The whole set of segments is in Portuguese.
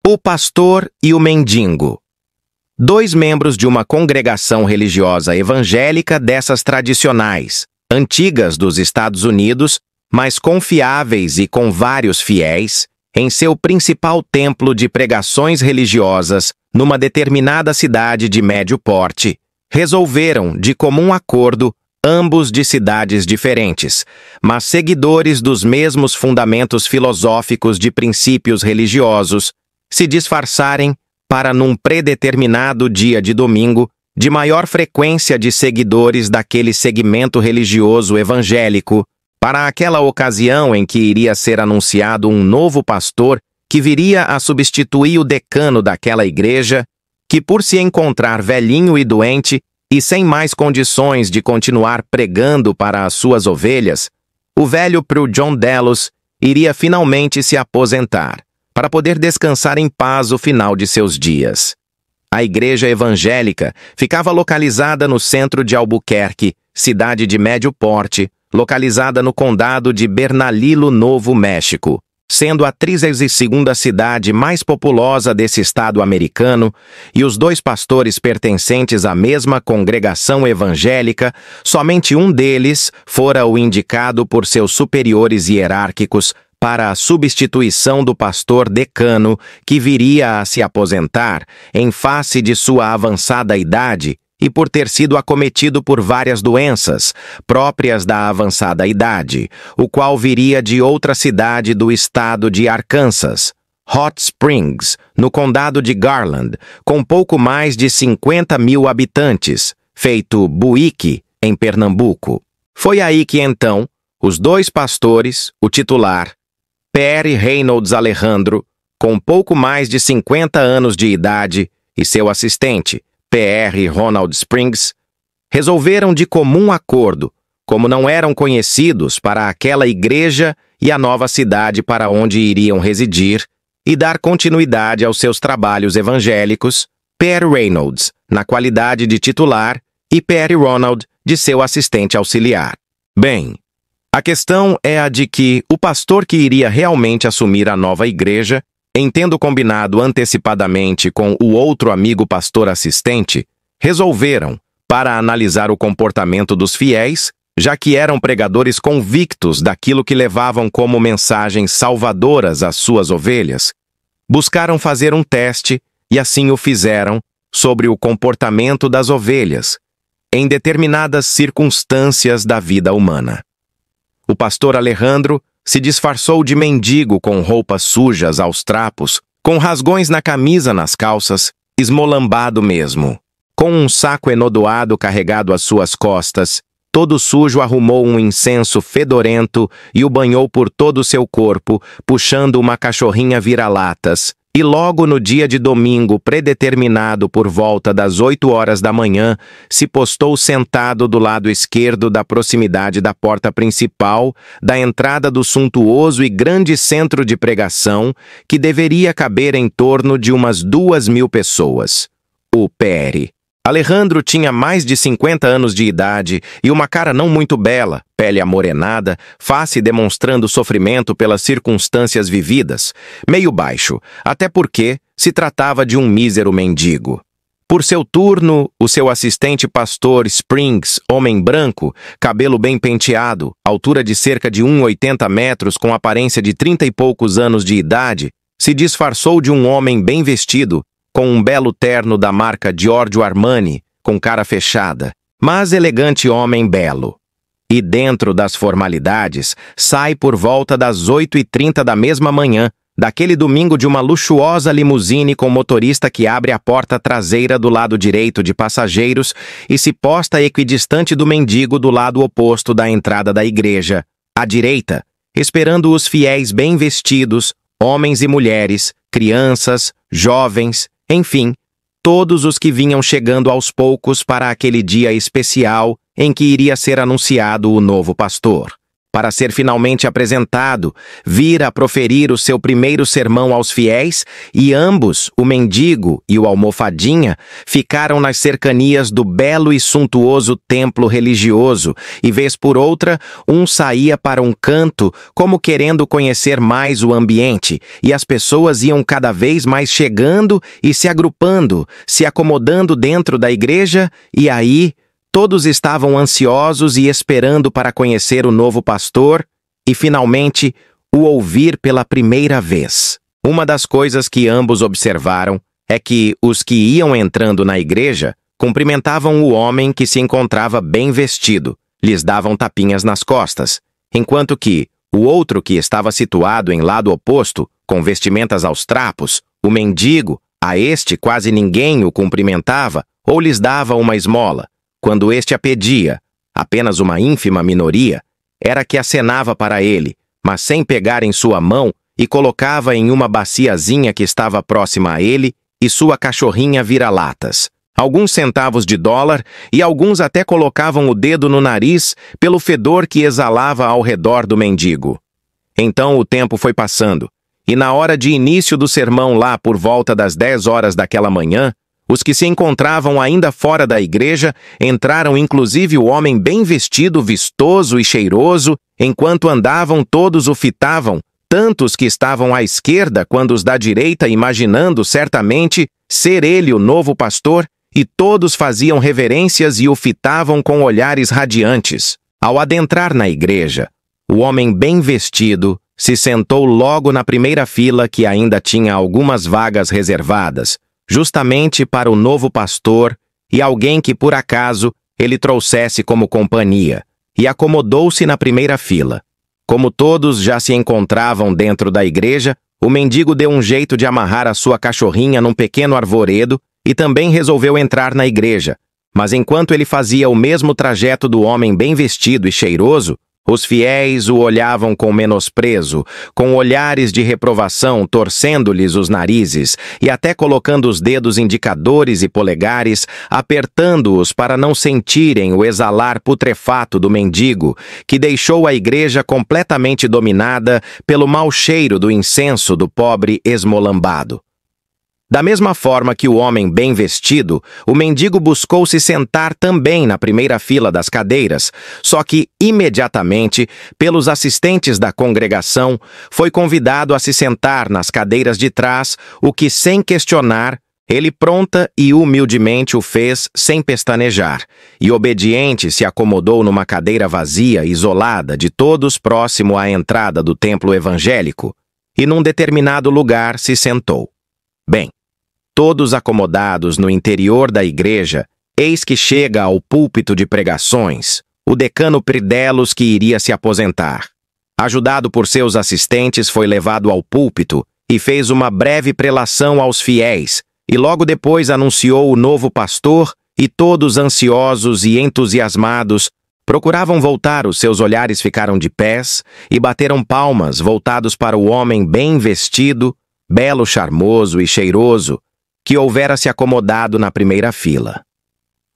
O pastor e o mendigo. Dois membros de uma congregação religiosa evangélica dessas tradicionais, antigas dos Estados Unidos, mas confiáveis e com vários fiéis, em seu principal templo de pregações religiosas, numa determinada cidade de médio porte, resolveram, de comum acordo, ambos de cidades diferentes, mas seguidores dos mesmos fundamentos filosóficos de princípios religiosos, se disfarçarem para, num predeterminado dia de domingo, de maior frequência de seguidores daquele segmento religioso evangélico, para aquela ocasião em que iria ser anunciado um novo pastor que viria a substituir o decano daquela igreja, que por se encontrar velhinho e doente e sem mais condições de continuar pregando para as suas ovelhas, o velho Pro John Delos iria finalmente se aposentar, para poder descansar em paz o final de seus dias. A igreja evangélica ficava localizada no centro de Albuquerque, cidade de médio porte, localizada no condado de Bernalillo, Novo México, sendo a 32ª cidade mais populosa desse estado americano, e os dois pastores pertencentes à mesma congregação evangélica, somente um deles fora o indicado por seus superiores hierárquicos para a substituição do pastor decano que viria a se aposentar em face de sua avançada idade e por ter sido acometido por várias doenças próprias da avançada idade, o qual viria de outra cidade do estado de Arkansas, Hot Springs, no condado de Garland, com pouco mais de 50.000 habitantes, feito Buíque, em Pernambuco. Foi aí que então os dois pastores, o titular, Perry Reynolds Alejandro, com pouco mais de 50 anos de idade, e seu assistente, P.R. Ronald Springs, resolveram de comum acordo, como não eram conhecidos para aquela igreja e a nova cidade para onde iriam residir, e dar continuidade aos seus trabalhos evangélicos, Perry Reynolds, na qualidade de titular, e Perry Ronald, de seu assistente auxiliar. Bem, a questão é a de que o pastor que iria realmente assumir a nova igreja, em tendo combinado antecipadamente com o outro amigo pastor assistente, resolveram, para analisar o comportamento dos fiéis, já que eram pregadores convictos daquilo que levavam como mensagens salvadoras às suas ovelhas, buscaram fazer um teste, e assim o fizeram, sobre o comportamento das ovelhas, em determinadas circunstâncias da vida humana. O pastor Alejandro se disfarçou de mendigo com roupas sujas aos trapos, com rasgões na camisa nas calças, esmolambado mesmo. Com um saco enodoado carregado às suas costas, todo sujo arrumou um incenso fedorento e o banhou por todo o seu corpo, puxando uma cachorrinha vira-latas, e logo no dia de domingo predeterminado por volta das 8 horas da manhã, se postou sentado do lado esquerdo da proximidade da porta principal, da entrada do suntuoso e grande centro de pregação, que deveria caber em torno de umas 2.000 pessoas. O Perry Alejandro tinha mais de 50 anos de idade e uma cara não muito bela, pele amorenada, face demonstrando sofrimento pelas circunstâncias vividas, meio baixo, até porque se tratava de um mísero mendigo. Por seu turno, o seu assistente pastor Springs, homem branco, cabelo bem penteado, altura de cerca de 1,80 metros com aparência de 30 e poucos anos de idade, se disfarçou de um homem bem vestido, com um belo terno da marca Giorgio Armani, com cara fechada, mas elegante homem belo. E dentro das formalidades, sai por volta das 8h30 da mesma manhã, daquele domingo de uma luxuosa limusine com motorista que abre a porta traseira do lado direito de passageiros e se posta equidistante do mendigo do lado oposto da entrada da igreja, à direita, esperando os fiéis bem vestidos, homens e mulheres, crianças, jovens, enfim, todos os que vinham chegando aos poucos para aquele dia especial em que iria ser anunciado o novo pastor. para ser finalmente apresentado, vir a proferir o seu primeiro sermão aos fiéis, e ambos, o mendigo e o almofadinha, ficaram nas cercanias do belo e suntuoso templo religioso, e vez por outra, um saía para um canto, como querendo conhecer mais o ambiente, e as pessoas iam cada vez mais chegando e se agrupando, se acomodando dentro da igreja, e aí todos estavam ansiosos e esperando para conhecer o novo pastor e, finalmente, o ouvir pela primeira vez. Uma das coisas que ambos observaram é que os que iam entrando na igreja cumprimentavam o homem que se encontrava bem vestido, lhes davam tapinhas nas costas, enquanto que o outro que estava situado em lado oposto, com vestimentas aos trapos, o mendigo, a este quase ninguém o cumprimentava ou lhes dava uma esmola. Quando este a pedia, apenas uma ínfima minoria, era que acenava para ele, mas sem pegar em sua mão, e colocava em uma baciazinha que estava próxima a ele e sua cachorrinha vira-latas. Alguns centavos de dólar, e alguns até colocavam o dedo no nariz pelo fedor que exalava ao redor do mendigo. Então o tempo foi passando, e na hora de início do sermão lá por volta das 10 horas daquela manhã, os que se encontravam ainda fora da igreja entraram, inclusive o homem bem vestido, vistoso e cheiroso, enquanto andavam todos o fitavam, tanto os que estavam à esquerda quanto os da direita, imaginando certamente ser ele o novo pastor, e todos faziam reverências e o fitavam com olhares radiantes. Ao adentrar na igreja, o homem bem vestido se sentou logo na primeira fila, que ainda tinha algumas vagas reservadas, justamente para o novo pastor e alguém que por acaso ele trouxesse como companhia, e acomodou-se na primeira fila. Como todos já se encontravam dentro da igreja, o mendigo deu um jeito de amarrar a sua cachorrinha num pequeno arvoredo e também resolveu entrar na igreja, mas enquanto ele fazia o mesmo trajeto do homem bem vestido e cheiroso, os fiéis o olhavam com menosprezo, com olhares de reprovação, torcendo-lhes os narizes e até colocando os dedos indicadores e polegares, apertando-os para não sentirem o exalar putrefato do mendigo, que deixou a igreja completamente dominada pelo mau cheiro do incenso do pobre esmolambado. Da mesma forma que o homem bem vestido, o mendigo buscou se sentar também na primeira fila das cadeiras, só que, imediatamente, pelos assistentes da congregação, foi convidado a se sentar nas cadeiras de trás, o que, sem questionar, ele pronta e humildemente o fez sem pestanejar, e obediente se acomodou numa cadeira vazia, isolada de todos próximo à entrada do templo evangélico, e num determinado lugar se sentou. Bem, todos acomodados no interior da igreja, eis que chega ao púlpito de pregações o decano Pridelos, que iria se aposentar. Ajudado por seus assistentes, foi levado ao púlpito e fez uma breve prelação aos fiéis, e logo depois anunciou o novo pastor, e todos ansiosos e entusiasmados procuravam voltar, os seus olhares ficaram de pés e bateram palmas voltados para o homem bem vestido, belo, charmoso e cheiroso, que houvera se acomodado na primeira fila.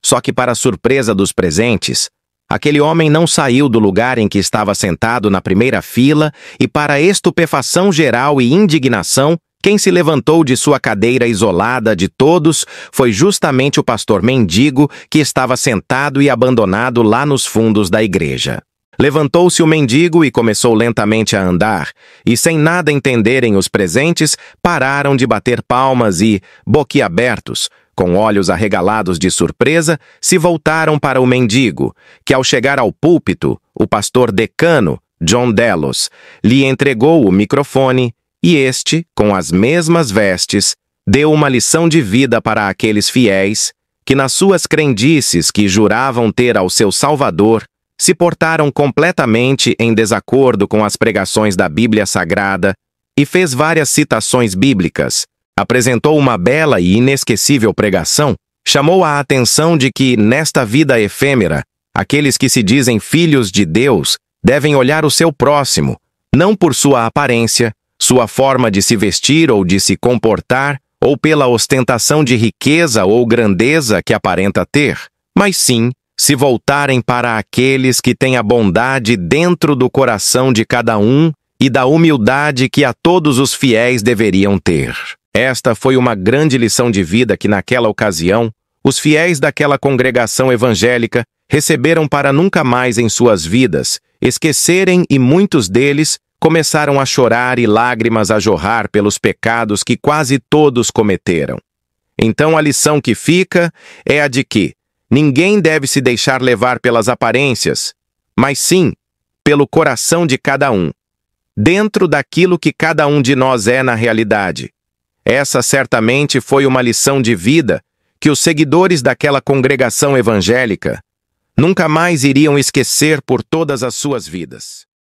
Só que, para surpresa dos presentes, aquele homem não saiu do lugar em que estava sentado na primeira fila e, para estupefação geral e indignação, quem se levantou de sua cadeira isolada de todos foi justamente o pastor mendigo, que estava sentado e abandonado lá nos fundos da igreja. Levantou-se o mendigo e começou lentamente a andar, e sem nada entenderem os presentes, pararam de bater palmas e, boquiabertos, com olhos arregalados de surpresa, se voltaram para o mendigo, que ao chegar ao púlpito, o pastor decano, John Delos, lhe entregou o microfone e este, com as mesmas vestes, deu uma lição de vida para aqueles fiéis que, nas suas crendices que juravam ter ao seu Salvador, se portaram completamente em desacordo com as pregações da Bíblia Sagrada, e fez várias citações bíblicas, apresentou uma bela e inesquecível pregação, chamou a atenção de que, nesta vida efêmera, aqueles que se dizem filhos de Deus devem olhar o seu próximo, não por sua aparência, sua forma de se vestir ou de se comportar, ou pela ostentação de riqueza ou grandeza que aparenta ter, mas sim se voltarem para aqueles que têm a bondade dentro do coração de cada um e da humildade que a todos os fiéis deveriam ter. Esta foi uma grande lição de vida que, naquela ocasião, os fiéis daquela congregação evangélica receberam para nunca mais em suas vidas esquecerem, e muitos deles começaram a chorar e lágrimas a jorrar pelos pecados que quase todos cometeram. Então a lição que fica é a de que ninguém deve se deixar levar pelas aparências, mas sim pelo coração de cada um, dentro daquilo que cada um de nós é na realidade. Essa certamente foi uma lição de vida que os seguidores daquela congregação evangélica nunca mais iriam esquecer por todas as suas vidas.